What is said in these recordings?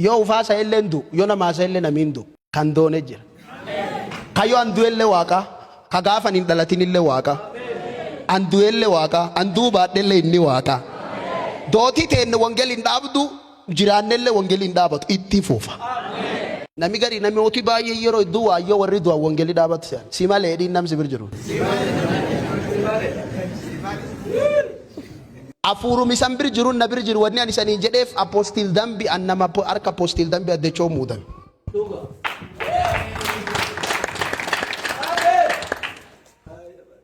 Yoo ufaasa illee ndu yoo namaasa illee namindu kan doone jira. Kayo andu illee waaqa ka gaafa hin dhalatin illee waaqa. Andu illee waaqa andu baadhe illee inni waaqa. Dooti teenne wangel hin dhaabdu jiraanne illee wangel hin dhaabatu itti fuufa. Nami gari nami oti baay'ee yeroo iddoo waayyo warri du'a wangeli dhaabatu se'an. Si malee dhiin namsi bir jiru. Afurum isan bir jiru na bir jiru wanni ani saniin jedheef apostil dambi annama harka apostil dambi addechoo muudan.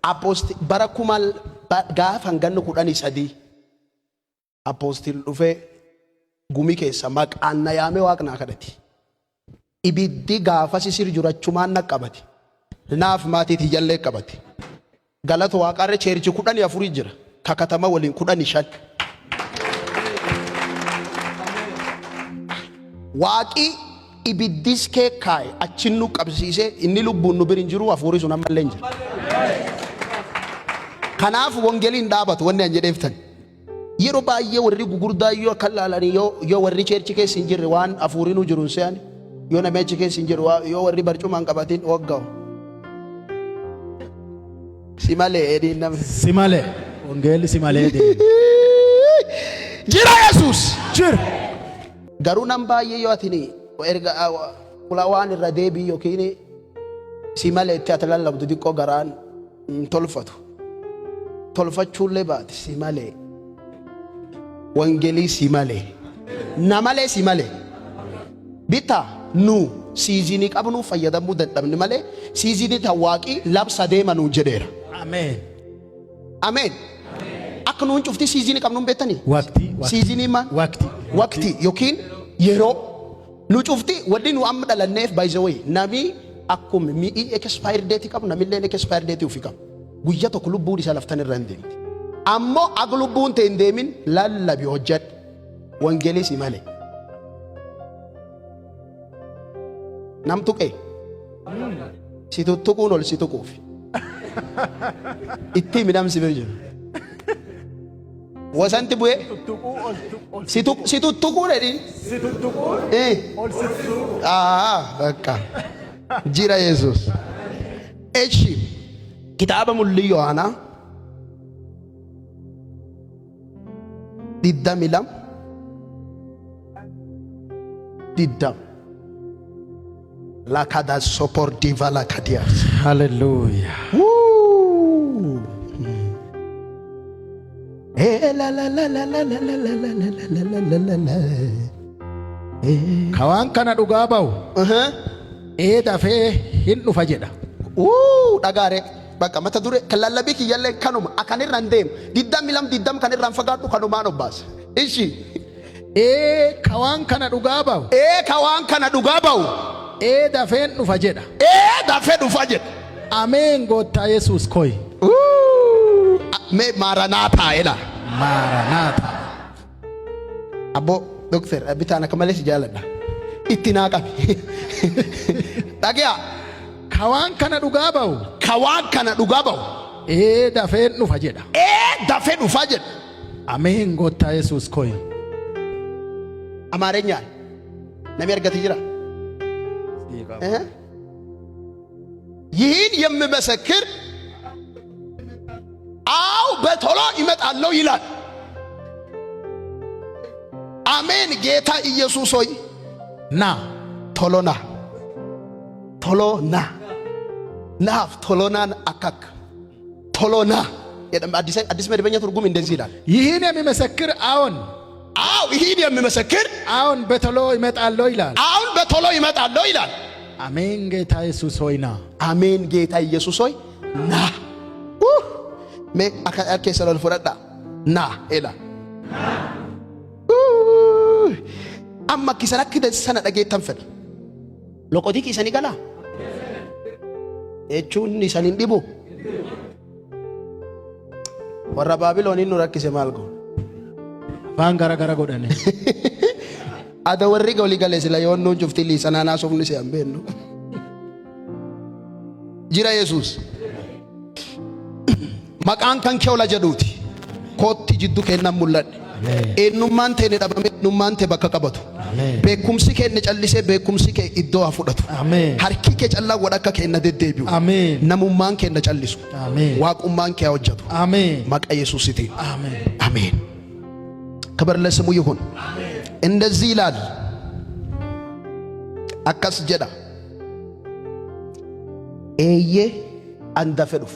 Apostil bara kumal gaafa hangannu 13 apostil dhufe gumi keessa maqaan na yaame waaqnaa kadhati. Ibiddi gaafa sisir jirachumaan naqqabati. Naaf maatiitii jallee qabati. Galata waaqarra cheerchi 14 jira. Kakatama waliin 15. Waaqi ibiddis kee kaay achinnu qabsiisee inni lubbuun nu birin jiru hafuuri sun ammallee hin jiru. Kanaaf wongeliin dhaabatu wanni an jedheeftan. Yeroo baay'ee warri gugurdaa yoo akka laalanii yoo warri cheerchi keessa hin jirre waan hafuuriin nu jiruun se'an yoo namichi keessa hin jiru yoo warri barcumaan qabatin waggaa'u. Si malee edin namni. Si malee. Wongeli si malee deema. Jira Yesuus. Jira. Garuu nam baay'ee yoo atini erga waan irra deebii yookiin si malee itti ati lallabdu diqqoo garaan tolfatu. Tolfachuullee baate si malee. Wongelii si malee. Na malee si malee. Bita nu siizinii qabnu fayyadamuu dadhabne malee siizinii tawaaqii labsa deema nu jedheera. Amen. Amen. Akka nuun cufti siizinii qabnu beektanii? Waqtii. Siizinii ma? Waqtii. Waqtii yookiin yeroo nu cufti waddi nu amma dhalanneef by the way nami akkuma mi'i expired date qabu namillee expired date ufi qabu. Guyyaa tokko lubbuun isaa laftan irra hin deemti. Ammoo akka lubbuun ta'e hin deemin lallabi hojjedhu. Wongelii si malee. Nam tuqee. Si tuttuquun ol si tuquufi. Itti midhamsi bir jiru. Wasanti bu'ee. Si tuttuquun edin. Si tuttuquun. Ol si tuttuquun. Bakka. Jira Yesuus. Echi. Kitaaba mul'ii Yohaanaa. 22. 20. La kada soportiva la kadias. Hallelujah. La la la la la la la la la la la la la la. Kawaan kana dhugaa bahu. Dafee hin dhufa jedha. Dhagaare bakka mata dure kan lallabii kiyyallee kanuma akkanirra hin deemu. 22 kanirraan fagaadhu kanumaan obbaas. Ishi. Kawaan kana dhugaa bahu. Kawaan kana dhugaa bahu. Dafee dhufa jedha. Dafee dhufa jedha. Ameen goottaa Yesuus koi. Me Maranatha ela. Maranatha. Abo dokter abitana kamale si jaaladha. Itti naa qabi. Dhagiya. Kawaan kana dhugaa bahu. Kawaan kana dhugaa bahu. Dafee dhufa jedha. Dafee dhufa jedha. Ameen goottaa Yesuus koi. Amaarenya nami argate jira. ይህን የሚመሰክር አው በቶሎ ይመጣለው ይላል። አሜን። ጌታ ኢየሱስ ሆይ ና ቶሎና ቶሎና ናፍ ቶሎናን አካክ ቶሎና አዲስ መደበኛ ትርጉም እንደዚህ ይላል። ይህን የሚመሰክር አዎን ይህን የሚመሰክር አዎን በቶሎ ይመጣለው ይላል። አዎን በቶሎ ይመጣለው ይላል። አሜን። ጌታ ኢየሱስ ሆይ ና። አሜን። ጌታ ኢየሱስ ሆይ ና። Me akka salon fudhadha na ela amma kisan akka sana dhageettan fedha loqotii kisanii gala jechuun isanin dhibu warra Baabilooniin nu rakkise maal go afaan gara gara godhane ada warri golii galee sila yoon nuun cufti liisanaa naasofni si hambeennu jira Yesuus. Maqaan kan kee ola jedhuuti kootti jiddu kennan mul'adhe. eenyummaan ta'e dhabame eenyummaan ta'e bakka qabatu. Beekumsi kee inni callisee beekumsi kee iddoo haa fudhatu. Harki kee callaa godha akka kee na deddeebi'u. Namummaan kee na callisu. Waaqummaan kee hojjetu. Maqaa Yesuusitiin. Ameen. ክብር ለስሙ ይሁን። እንደዚህ ይላል አካስ ጀዳ ኤየ አንዳፈዱፍ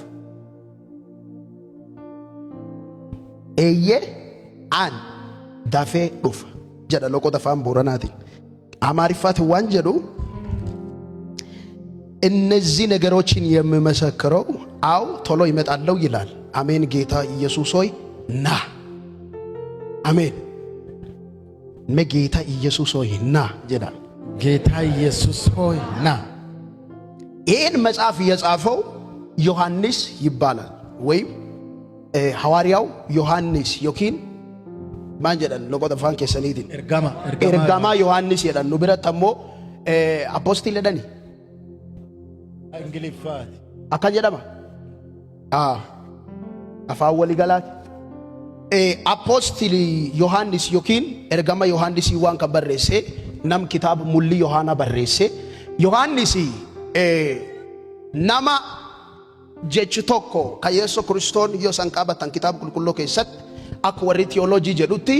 ኤየ አን ዳፌ ዱፍ ጀዳ ሎቆ ተፋም ቦረናቲ አማሪፋት ዋንጀዱ እነዚህ ነገሮችን የሚመሰክረው አው ቶሎ ይመጣለው ይላል። አሜን። ጌታ ኢየሱስ ሆይ ና። አሜን። ጌታ ኢየሱስ ሆይ ና ይላል። ጌታ ኢየሱስ ሆይ ና። ይህን መጽሐፍ የጻፈው ዮሐንስ ይባላል ወይም ሐዋርያው ዮሐንስ ዮኪን ማን ጀዳን ለቆጠፋን ከሰኒዲን ኤርጋማ ዮሐንስ ይላል። ነው ብረተሞ አፖስቶል ለዳኒ እንግሊፋት አካን ጀዳማ አፋወሊ ገላት አፖስቶል ዮሐንስ ዮኪን ኤርጋማ ዮሐንስ ይዋን ከበረሴ nam kitaaba mulli Yohaana barreesse. Yohaannisi nama jechi tokko ka Yesuus Kiristoos yoo san qabatan kitaaba qulqulluu keessatti akka warri teoloojii jedhutti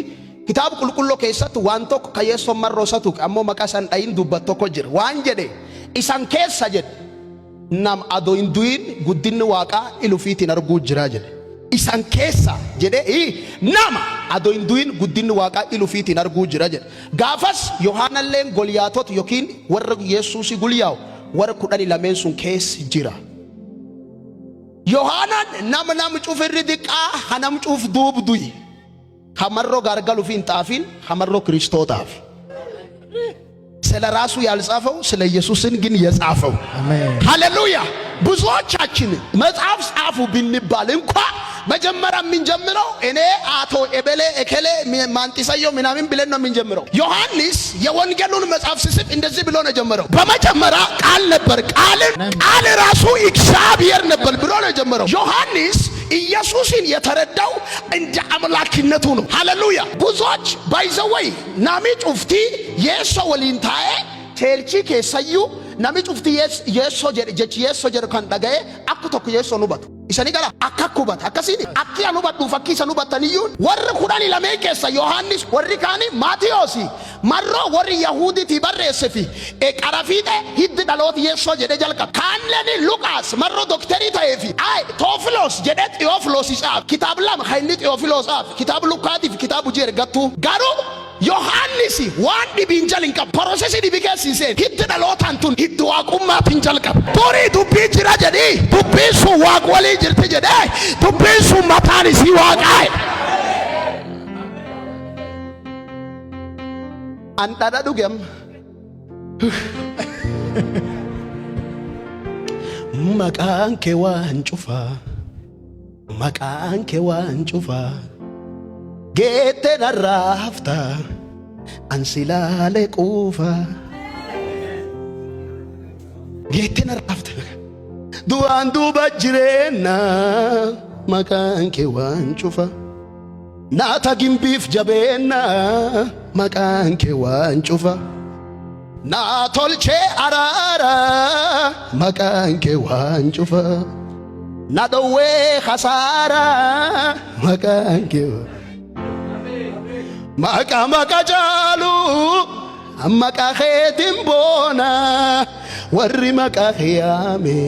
kitaaba qulqulluu keessatti waan tokko ka Yesuus marroosatu ammoo maqaa san dhayin dubbat tokko jira. Waan jedhe isan keessa jedhe nam adoo hin du'in guddinni waaqaa ilufiitiin arguu jira jedhe. Isan keessa jedhe nama adoo hin du'in guddinni waaqaa ilufiitiin arguu jira jedhe. Gaafas Yohaanalleen Goliyaatot yookiin warra Yesuus guliyaawu warra 12 sun keessa jira. Yohaanan nam cufirri diqqaa hanam cuf duubduyi hamarroo gargaluuf hin xaafin hamarroo Kiristootaaf ስለ ራሱ ያልጻፈው ስለ ኢየሱስን ግን የጻፈው። ሃሌሉያ። ብዙዎቻችን መጽሐፍ ጻፉ ብንባል እንኳን መጀመሪያ የምንጀምረው እኔ አቶ ኤበሌ ኤከሌ ማንጢሰዮ ምናምን ብለን ነው የምንጀምረው። ዮሐንስ የወንጌሉን መጽሐፍ ሲጽፍ እንደዚህ ብሎ ነው የጀመረው። በመጀመሪያ ቃል ነበር፣ ቃል ራሱ እግዚአብሔር ነበር ብሎ ነው የጀመረው። ዮሐንስ ኢየሱስን የተረዳው እንደ አምላክነቱ ነው። ሃሌሉያ። ብዙዎች ባይዘወይ ናሚ ጩፍቲ የሶ ወሊንታዬ ቴልቺ ከሰዩ ናሚ ጩፍቲ የሶ ጀች የሶ ጀር ካን ዳጋዬ አክቶክ የሶ ኑባቱ isani gala akkakubat akkasini akki anubadhu fakki sanubataniyun warri kudani lamee keessa Yohaannis warri kaani Maatiyoosi marro warri Yahuuditi barreessefi qarafiidhe hiddi dhalooti Yesuus jedhe jalqabe kaanleni Luqaas marro dokterii ta'eefi Tewofilos jedhe Tewofilos isaaf kitaaba lama hayni Tewofilos isaaf kitaaba Luqaatiif kitaaba hojii ergattuu garuu Yohaannisi waan dhibiin jalin qaba prosesii dhibi keessiseen hiddi dhalootaan tun hiddi waaqummaatiin jalqabe turii dubbii jira jedhi dubbiin sun waaq walii jirti jedhe dubbiin sun mataan isii waaqaa an dhadha dhugem maqaan kee waan cufaa maqaan kee waan cufaa geette narraafta ansilaale quufa geette narraafta du'aan duuba jireenna maqaan kee waan cufa naata gimbiif jabeenna maqaan kee waan cufa naa tolchee araara maqaan kee waan cufa na dhowwee khasaara maqaan kee maka jaalu maka kheetin boona warri maka khiyaame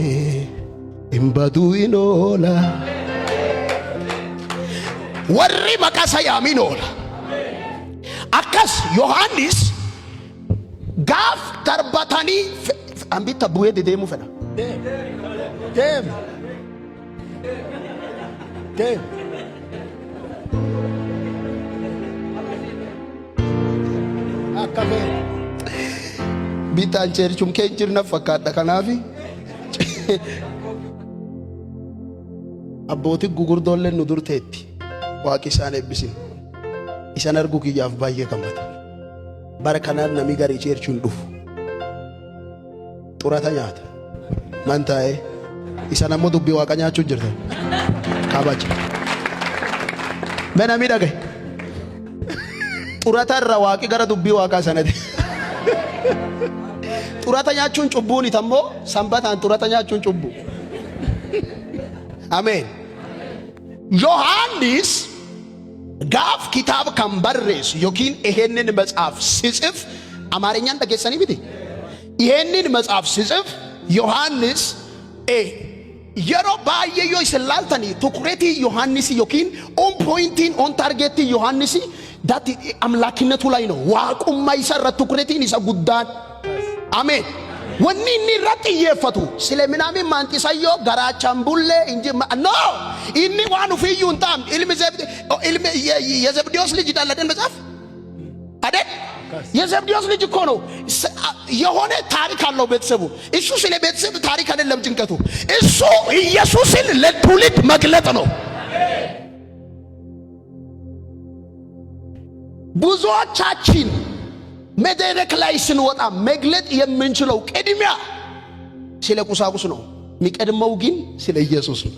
imbadu inoola warri maka sayaamin oola akkas Yohaannis gaaf darbatanii ambitta bu'ee dedeemu fedha deem bitaan cherchum kee jirna fakkaadha kanaafi abbootii gugurdoolleen nu durteetti waaqi isaan eebbisin isan argu kiyyaaf baay'ee gammada bara kanaan nami garii cherchuun dhufu xurata nyaata man taa'ee isan ammoo dubbii waaqa nyaachuu jirtan kabaja mee nami dhagaye ጡረታ ረዋቂ ገረ ዱቢ ዋቃ ሰነደ ጡረተኛችሁን ጩቡን ይተሞ ሰንበታን ጡረተኛችሁን ጩቡ አሜን ዮሐንስ ጋፍ ኪታብ ካምበሬስ ዮኪን ይሄንን መጽሐፍ ሲጽፍ አማርኛን ተገሰኒ ቢቲ ይሄንን መጽሐፍ ሲጽፍ ዮሐንስ የሮ ባየዮ ይስላልተኒ ትኩረቲ ዮሐንስ ዮኪን ኦን ፖይንቲን ኦን ታርጌት ዮሐንስ ዳት አምላክነቱ ላይ ነው ዋቁማ ይሰራ ትኩረቲን ይሰጉዳን አሜን ወኒኒ ረጥየፈቱ ስለምናሚ ማንቲሳዮ ጋራቻምቡሌ እንጂ ኖ ኢኒ ዋኑ ፍዩንታም ኢልም የዘብዴዎስ ልጅ ዳለደን መጽሐፍ አይደል የዘብዴዎስ ልጅ እኮ ነው የሆነ ታሪክ አለው ቤተሰቡ እሱ ስለ ቤተሰብ ታሪክ አይደለም ጭንቀቱ እሱ ኢየሱስን ለትውልድ መግለጥ ነው ብዙዎቻችን መድረክ ላይ ስንወጣ መግለጥ የምንችለው ቅድሚያ ስለ ቁሳቁስ ነው የሚቀድመው ግን ስለ ኢየሱስ ነው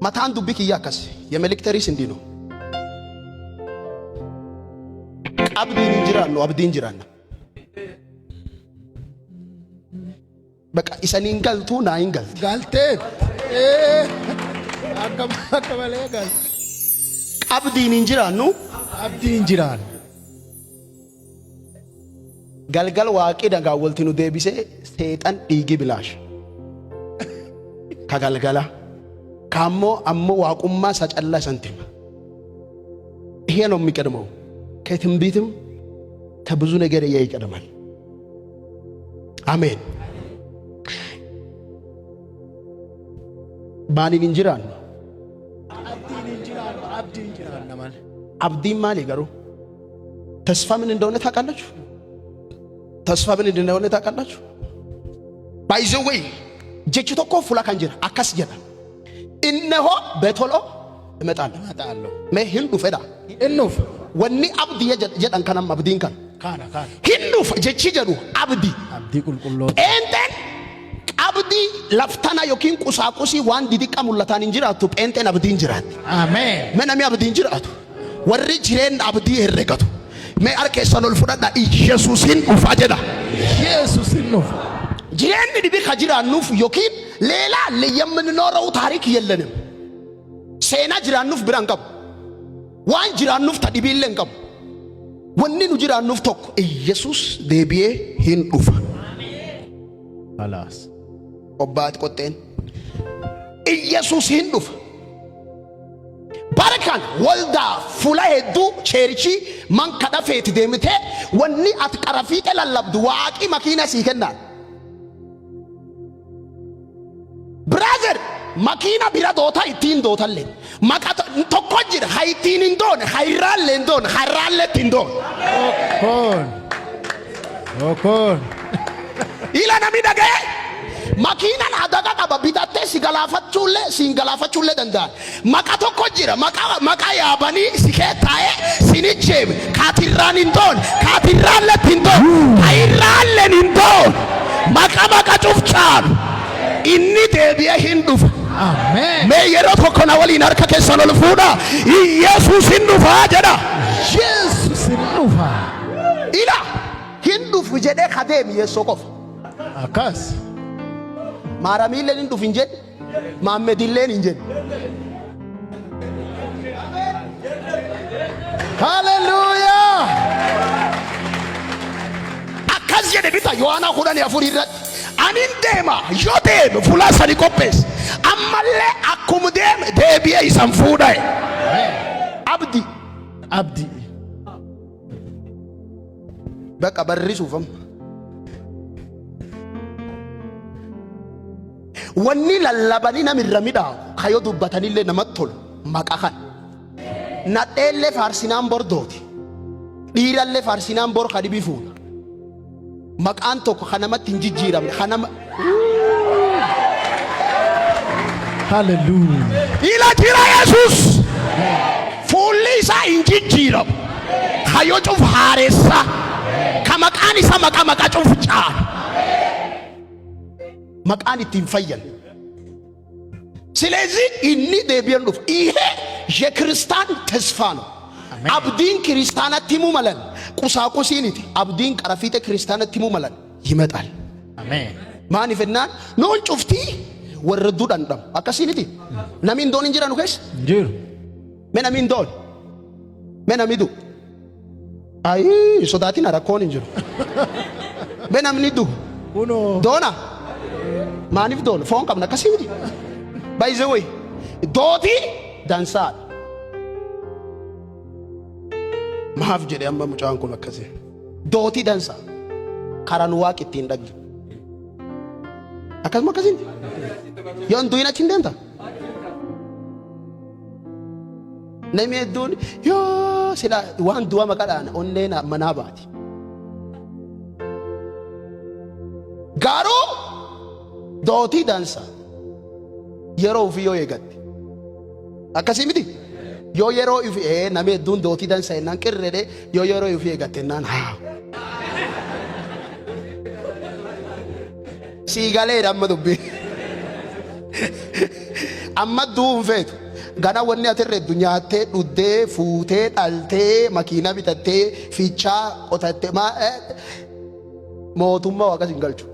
ማታን ዱብክ ያከስ የመልእክተሪስ እንዲህ ነው አብዲን እንጅራን ነው አብዲን እንጅራን በቃ ኢሰኒን ገልቱ ናይን ገልት ጋልቴ አከማከበለ ጋል አብዲን እንጅራን ነው አብዲን እንጅራን galgal waaqi daga waltinu deebise seexan dhiigi bilaash ka galgala ካሞ አሞ ዋቁማ ሳጨላ ሰንቲም ይሄ ነው የሚቀድመው ከትንቢትም ከብዙ ነገር ይቀድማል አሜን ባኒን እንጅራን አብዲን እንጅራን ማለት አብዲን ማለት ይገሩ ተስፋ ምን እንደሆነ ታውቃላችሁ ተስፋ ምን እንደሆነ ታውቃላችሁ ባይዘወይ ጀችቶ እኮ ፉላ ካንጀራ አካስ ጀራ እነሆ በቶሎ እመጣለሁ መህንዱ ፈዳ እንፍ ወኒ አብዲ የጀዳን ከናም አብዲን ካን ሂንዱፍ ጀቺ ጀዱ አብዲ ቁልቁሎ ኤንተን አብዲ ለፍታና ዮኪን ቁሳቁሲ ዋን ዲዲቃ ሙላታን እንጅራቱ ኤንተን አብዲ እንጅራት አሜን መናሚ አብዲ እንጅራቱ ወሪ ጅሬን አብዲ ይረጋቱ ሜ አርኬሰኖል ፉዳዳ ኢየሱስን ኡፋጀዳ ኢየሱስን ነው ጅሬን ዲቢ ከጅራ ኑፍ ዮኪን ሌላ ለየምንኖረው ታሪክ የለንም ሴና ጅራኑፍ ብራንቀም ዋን ጅራኑፍ ተዲቢለንቀም ወንኑ ጅራኑፍ ቶክ ኢየሱስ ደቢዬ ሂንዱፋ አላስ ኦባት ቆጤን ኢየሱስ ሂንዱፋ ባረካን ወልዳ ፉላ ሄዱ ቸርቺ ማን ከዳፌት ደምቴ ወኒ አትቀረፊ ተላልብዱ ዋቂ መኪና ሲከና ብራዘር መኪና ቢራ ዶታ ኢቲን ዶታለ ማቃቶ ተቆጅር ሃይቲን እንደሆነ ሃይራለ እንደሆነ ሃራለት እንደሆነ ኦኮን ኢላና ሚዳገ መኪናን አደጋ ቀባቢታቴ ሲንገላፈቹለ ደንዳ ማቃቶ ቆጅራ ማቃ ያባኒ ሲከታዬ ሲኒቼም ካቲራን እንደሆነ ካቲራለት እንደሆነ ሃይራለን እንደሆነ ማቃ ጩፍጫን ኢኒ ደቢዬ ሂንዱፋ አሜን ሜ የሮ ተኮና ወሊ ናርከ ከሰኖል ፉዳ ኢየሱስ ሂንዱፋ ጀዳ ኢየሱስ ሂንዱፋ ኢላ ሂንዱፍ ጀደ ካደም የሶቆፍ አካስ ማራሚለን ሂንዱፍ እንጀድ ማመዲለን እንጀድ ሃሌሉያ አካዝ ጀደ ቢታ ዮሐና ሁዳን ያፉሪረት አኒን ደማ ዮቴም ፉላሳኒ ቆጴስ አማለ አኩም ደም ደቢዬ ይሰንፉዳይ አብዲ በቃ በሪሱፈም ወኒ ለለበኒ ነምረሚዳ ካዮ ዱበተኒለ ነመቶል ማቃኻን ናጤለ ፋርሲናን ቦርዶቲ ዲራለ ፋርሲናን ቦር ከዲቢፉ መቃን ቶኮ ከነመት እንጂጂራም ከነመ ሃሌሉያ ኢላቲራ ኢየሱስ ፉሊሳ እንጂጂራም ካዮ ጩፍ ሃሬሳ ከመቃኒሳ መቃ ጩፍ ጫ መቃን ይትንፈየል ስለዚህ ኢኒ ደቢየን ዱፍ ይሄ የክርስቲያን ተስፋ ነው abdiin kiristaanatti himuu malan ቁሳቁሲኒቲ abdiin qarafiite kiristaanatti himuu malan ይመጣል አሜን maaniif ennaan noon cuftii warra duudhandham akkasiiniti namiin doon hin jiran kees jiru mee namiin doon mee namidu ayi sodaatiin rakkoon hin jiru mee namni du kuno doona maaniif doon foon qabna akkasiiniti by the way dootii dansaa maaf jedhe amma mucaan kun akkasii dootii dansaa karan waaqi ittiin dhagge akkasuma akkasiin yoo hin du'in achi hin deemta namni hedduun yoo sila waan du'a maqaadhaan onneen manaa baati garuu dootii dansaa yeroo ofii yoo eegatte akkasii miti yoo yeroo ofii namni hedduun dootii dansaa ennaan qirreedhe yoo yeroo ofii eegatte ennaan haa siigalee amma dubbii amma duun feetu gana wanni atirreeddu nyaattee dhuddee fuutee dhaltee makiina bitattee fiichaa qotattee mootummaa waaqa hin galchu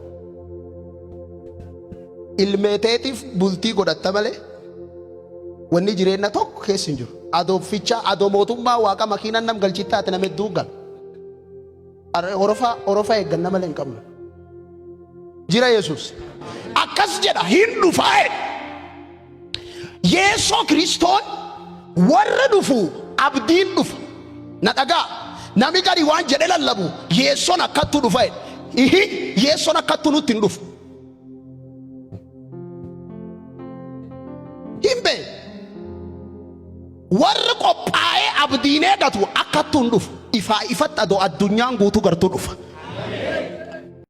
ilmeeteetiif bultii godhatta malee wanni jireenya tokko keessa hin jiru adoo fiichaa adoo mootummaa waaqa makiina nam galchittaate nama hedduu gal orofa eegganna malee hin qabnu jira Yesus akkas jedha hin dhufaa'e Yesu Kristoon warra dhufu abdiin dhufa na dhagaa nami gadi waan jedhe lallabu Yesuun akkattu dhufaa'e Yesuun akkattu nutti hin dhufu himbe warra qophaa'ee abdiin eegatu akkattu hin dhufu ifaa ifatti adoo addunyaan guutuu gartuu dhufa